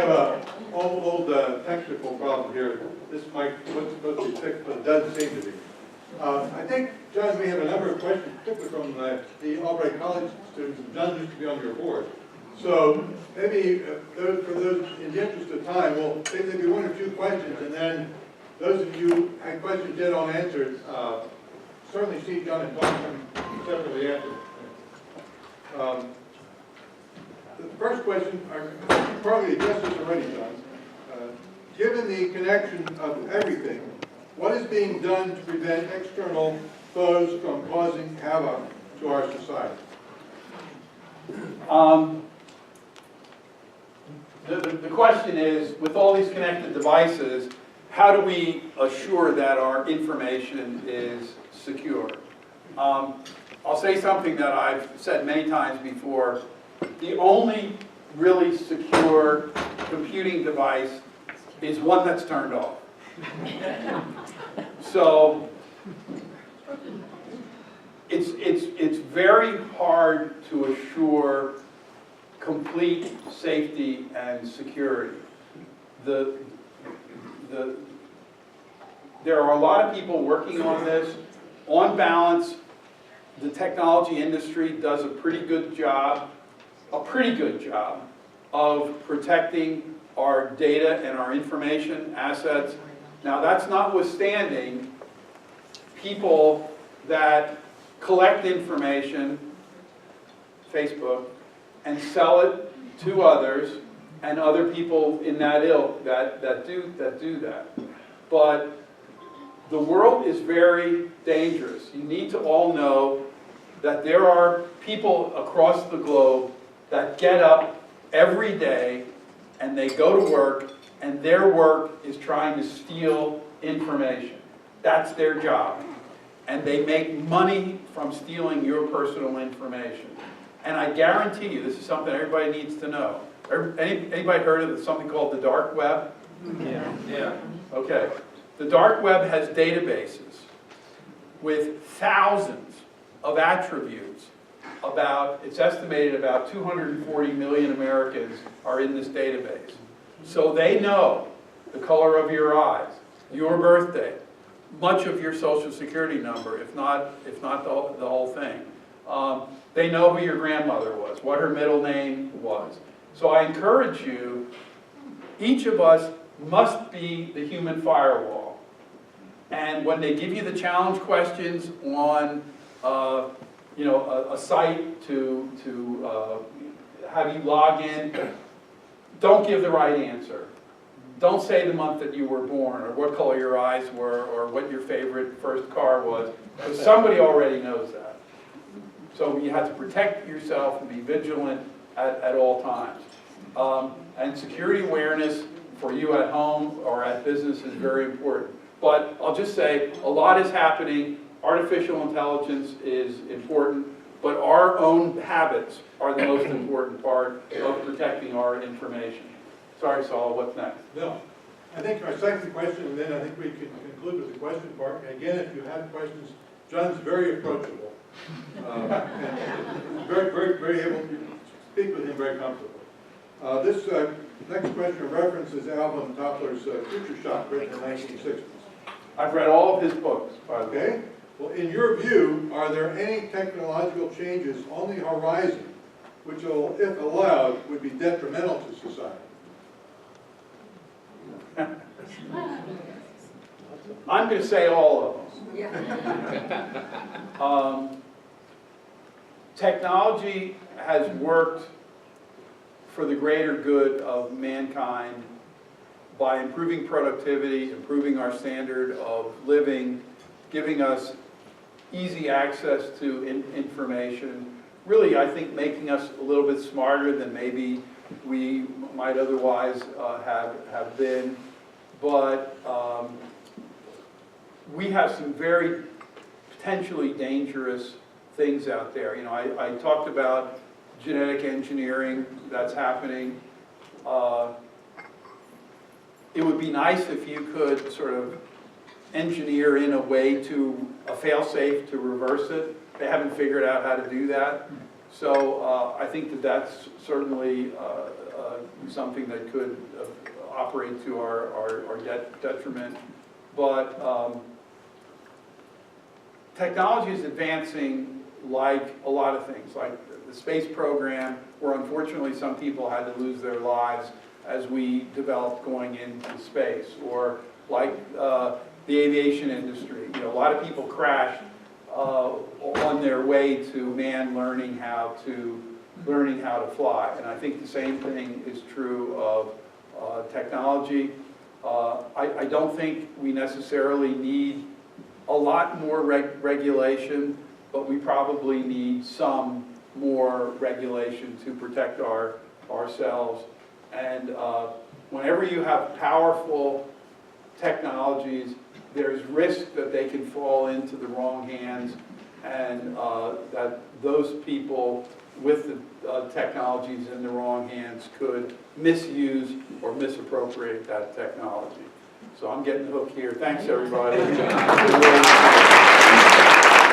have a old technical problem here. This mic was supposed to be fixed, but it doesn't seem to be. I think, John, we have a number of questions, particularly from the Albright College students, and John used to be on your board. So maybe for those in the interest of time, we'll take maybe one or two questions, and then those of you who had questions yet unanswered, certainly see John and talk to them separately after. The first question, I partly addressed this already, John. Given the connection of everything, what is being done to prevent external foes from causing havoc to our society? The question is, with all these connected devices, how do we assure that our information is secure? I'll say something that I've said many times before. The only really secure computing device is one that's turned off. So it's very hard to assure complete safety and security. There are a lot of people working on this. On balance, the technology industry does a pretty good job of protecting our data and our information assets. Now, that's notwithstanding people that collect information, Facebook, and sell it to others, and other people in that ilk that do that. But the world is very dangerous. You need to all know that there are people across the globe that get up every day and they go to work, and their work is trying to steal information. That's their job. And they make money from stealing your personal information. And I guarantee you, this is something everybody needs to know. Anybody heard of something called the dark web? Yeah. Okay. The dark web has databases with thousands of attributes. It's estimated about 240 million Americans are in this database. So they know the color of your eyes, your birthday, much of your social security number, if not the whole thing. They know who your grandmother was, what her middle name was. So I encourage you, each of us must be the human firewall. And when they give you the challenge questions on a site to have you log in, don't give the right answer. Don't say the month that you were born, or what color your eyes were, or what your favorite first car was, because somebody already knows that. So you have to protect yourself and be vigilant at all times. And security awareness for you at home or at business is very important. But I'll just say, a lot is happening. Artificial intelligence is important, but our own habits are the most important part of protecting our information. Sorry, Saul, what's next? No. I think our second question, and then I think we can conclude with the question part. And again, if you have questions, John's very approachable. And very able to speak with him very comfortably. This next question references Alvin Toffler's Future Shock, written in the 1960s. I've read all of his books, by the way. Okay. Well, in your view, are there any technological changes on the horizon which, if allowed, would be detrimental to society? I'm going to say all of them. Technology has worked for the greater good of mankind by improving productivity, improving our standard of living, giving us easy access to information, really, I think, making us a little bit smarter than maybe we might otherwise have been. But we have some very potentially dangerous things out there. You know, I talked about genetic engineering that's happening. It would be nice if you could sort of engineer in a way to a fail-safe to reverse it. They haven't figured out how to do that. So I think that that's certainly something that could operate to our detriment. But technology is advancing like a lot of things, like the space program, where unfortunately some people had to lose their lives as we developed going into space, or like the aviation industry. You know, a lot of people crashed on their way to learning how to fly, and I think the same thing is true of technology. I don't think we necessarily need a lot more regulation, but we probably need some more regulation to protect ourselves. And whenever you have powerful technologies, there's risk that they can fall into the wrong hands, and that those people with the technologies in the wrong hands could misuse or misappropriate that technology. So I'm getting hooked here. Thanks, everybody.